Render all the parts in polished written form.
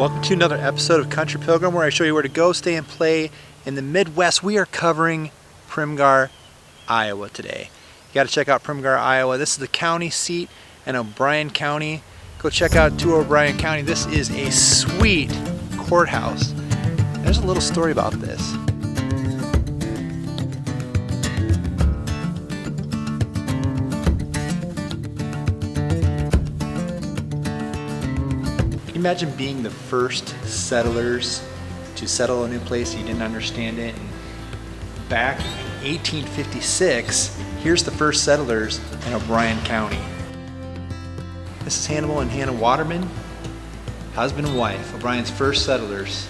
Welcome to another episode of Country Pilgrim, where I show you where to go, stay, and play in the Midwest. We are covering Primghar, Iowa today. You got to check out Primghar, Iowa. This is the county seat in O'Brien County. Go check out O'Brien County. This is a sweet courthouse. There's a little story about this. Imagine being the first settlers to settle a new place. You didn't understand it. And back in 1856, here's the first settlers in O'Brien County. This is Hannibal and Hannah Waterman, husband and wife, O'Brien's first settlers.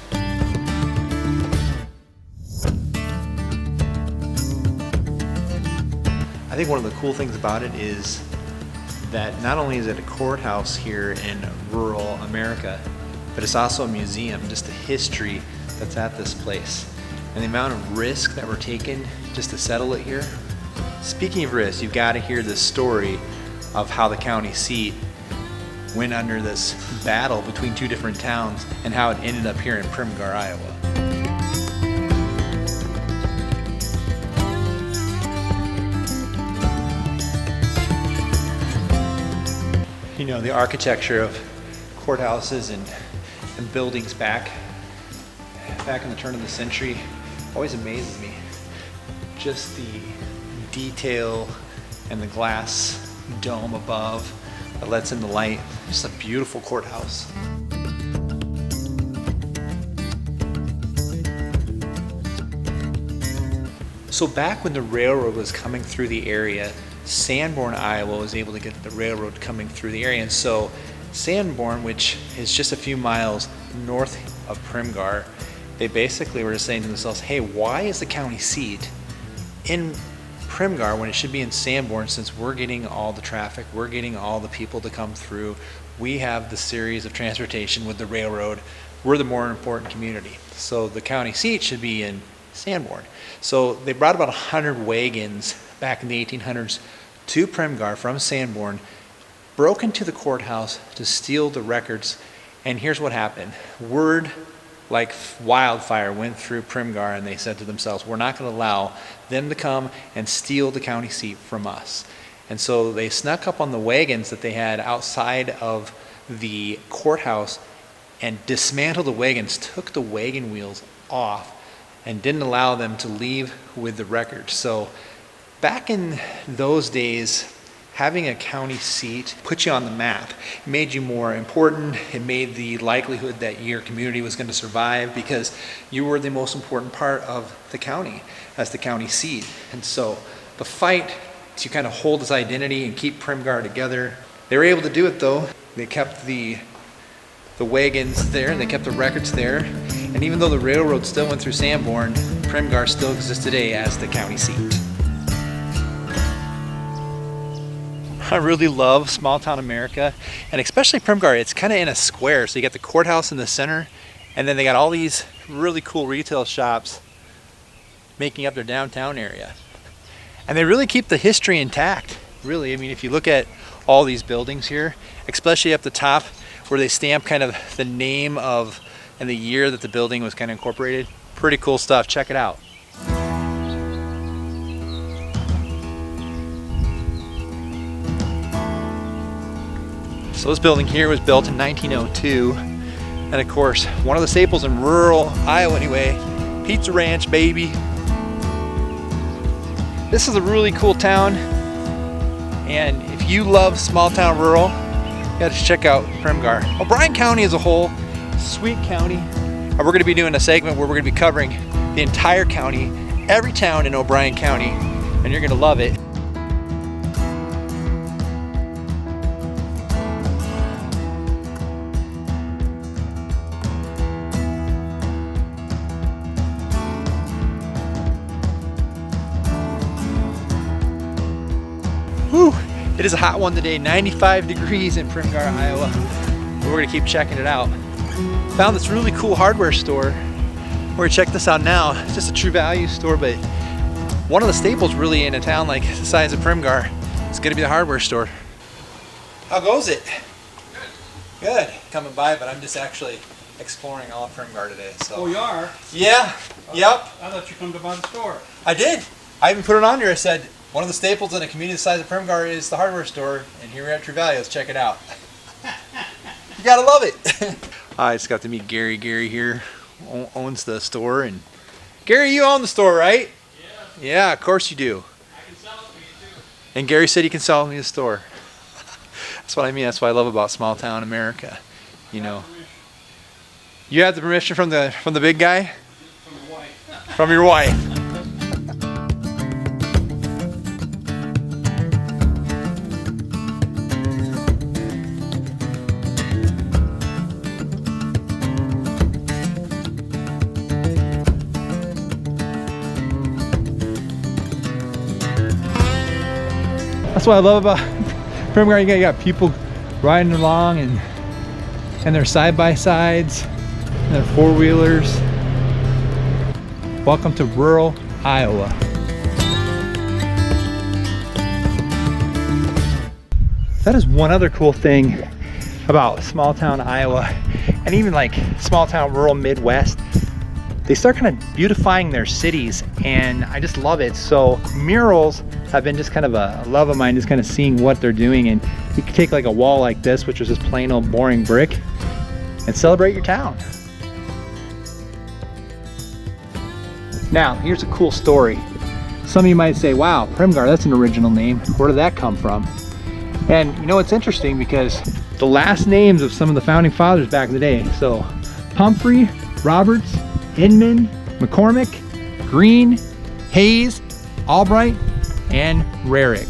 I think one of the cool things about it is that not only is it a courthouse here in rural America, but it's also a museum, just the history that's at this place. And the amount of risk that we're taking just to settle it here. Speaking of risk, you've got to hear the story of how the county seat went under this battle between two different towns and how it ended up here in Primghar, Iowa. You know, the architecture of courthouses and buildings back in the turn of the century always amazes me. Just the detail and the glass dome above that lets in the light. Just a beautiful courthouse. So back when the railroad was coming through the area, Sanborn, Iowa was able to get the railroad coming through the area. And so Sanborn, which is just a few miles north of Primghar, they basically were just saying to themselves, hey, why is the county seat in Primghar when it should be in Sanborn, since we're getting all the traffic, we're getting all the people to come through, we have the series of transportation with the railroad, we're the more important community. So the county seat should be in Sanborn. So they brought about 100 wagons back in the 1800s to Primghar from Sanborn, broke into the courthouse to steal the records, and here's what happened. Word like wildfire went through Primghar, and they said to themselves, we're not going to allow them to come and steal the county seat from us. And so they snuck up on the wagons that they had outside of the courthouse and dismantled the wagons, took the wagon wheels off, and didn't allow them to leave with the records. So back in those days, having a county seat put you on the map. It made you more important. It made the likelihood that your community was going to survive because you were the most important part of the county as the county seat. And so the fight to kind of hold its identity and keep Primghar together, they were able to do it though. They kept the wagons there and they kept the records there. And even though the railroad still went through Sanborn, Primghar still exists today as the county seat. I really love small town America, and especially Primghar. It's kind of in a square, so you got the courthouse in the center, and then they got all these really cool retail shops making up their downtown area. And they really keep the history intact, really. I mean, if you look at all these buildings here, especially up the top where they stamp kind of the name of and the year that the building was kind of incorporated, pretty cool stuff. Check it out. So this building here was built in 1902, and of course, one of the staples in rural Iowa anyway, Pizza Ranch, baby. This is a really cool town, and if you love small town rural, you gotta check out Primghar. O'Brien County as a whole, sweet county, and we're gonna be doing a segment where we're gonna be covering the entire county, every town in O'Brien County, and you're gonna love it. Whew. It is a hot one today, 95 degrees in Primghar, Iowa. We're gonna keep checking it out. Found this really cool hardware store. We're gonna check this out now. It's just a true value store, but one of the staples really in a town like the size of Primghar is gonna be the hardware store. How goes it? Good. Good. Coming by, but I'm just actually exploring all of Primghar today. So. Oh, you are? Yeah. Yep. I thought you come to buy the store. I did. I even put it on here. I said one of the staples in a community the size of Primghar is the hardware store, and here we're at Trevalio's. Check it out. You gotta love it. I just got to meet Gary. Gary here owns the store, and Gary, you own the store, right? Yeah. Yeah, of course you do. I can sell it to you too. And Gary said he can sell me the store. That's what I mean. That's what I love about small town America. You know. You have the permission from the big guy? From your wife. From your wife. That's what I love about Primghar. You got people riding along and their side-by-sides and their four-wheelers. Welcome to rural Iowa. That is one other cool thing about small town Iowa, and even like small town rural Midwest. They start kind of beautifying their cities, and I just love it. So murals have been just kind of a love of mine, just kind of seeing what they're doing. And you can take like a wall like this, which is just plain old boring brick, and celebrate your town. Now, here's a cool story. Some of you might say, wow, Primghar, that's an original name. Where did that come from? And you know, it's interesting because the last names of some of the founding fathers back in the day. So Humphrey, Roberts, Inman, McCormick, Green, Hayes, Albright, and Rarick.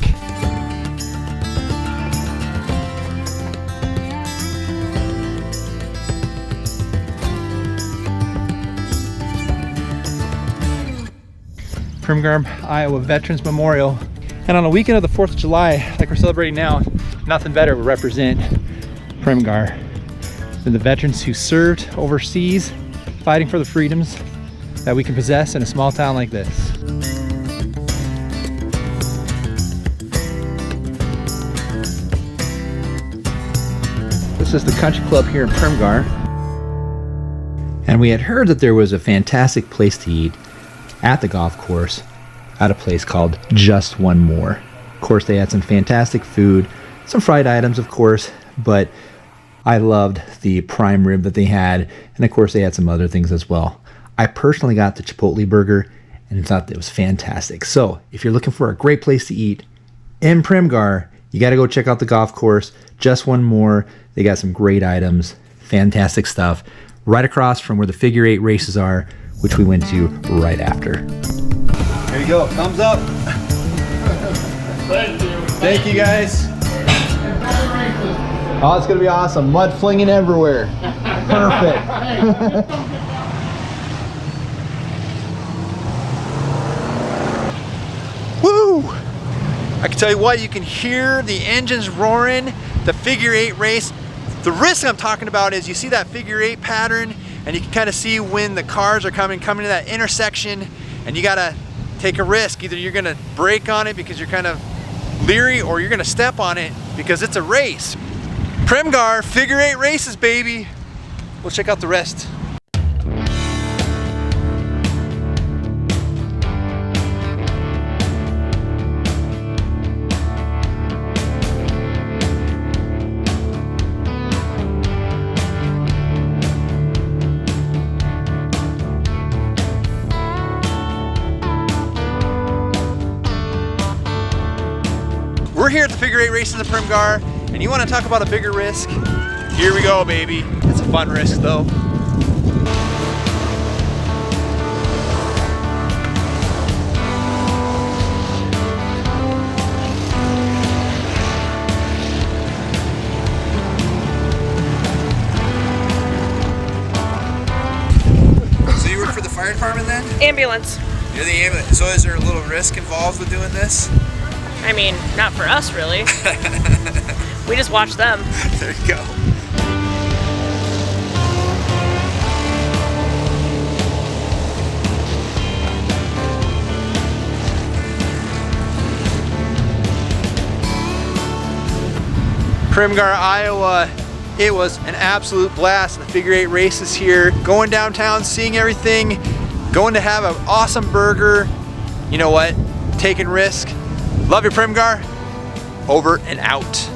Primghar, Iowa Veterans Memorial. And on the weekend of the 4th of July, like we're celebrating now, nothing better will represent Primghar than the veterans who served overseas, fighting for the freedoms that we can possess in a small town like this. This is the country club here in Primghar. And we had heard that there was a fantastic place to eat at the golf course at a place called Just One More. Of course, they had some fantastic food, some fried items, of course, but I loved the prime rib that they had, and of course they had some other things as well. I personally got the Chipotle burger and thought that it was fantastic. So if you're looking for a great place to eat in Primghar, you got to go check out the golf course, Just One More. They got some great items, fantastic stuff, right across from where the figure eight races are, which we went to right after. There you go, thumbs up. Thank you. Thank you guys. Oh, it's gonna be awesome. Mud flinging everywhere. Perfect. Woo! I can tell you what, you can hear the engines roaring, the figure eight race. The risk I'm talking about is you see that figure eight pattern, and you can kind of see when the cars are coming to that intersection, and you gotta take a risk. Either you're gonna brake on it because you're kind of leery, or you're gonna step on it because it's a race. Primghar, figure eight races, baby. We'll check out the rest. We're here at the figure eight races in Primghar, and you want to talk about a bigger risk? Here we go, baby. It's a fun risk, though. So you work for the fire department then? Ambulance. You're the ambulance. So is there a little risk involved with doing this? I mean, not for us, really. We just watch them. There you go. Primghar, Iowa It was an absolute blast. The figure 8 races here, going downtown, seeing everything, going to have an awesome burger. You know what? Taking risk. Love you, Primghar. Over and out.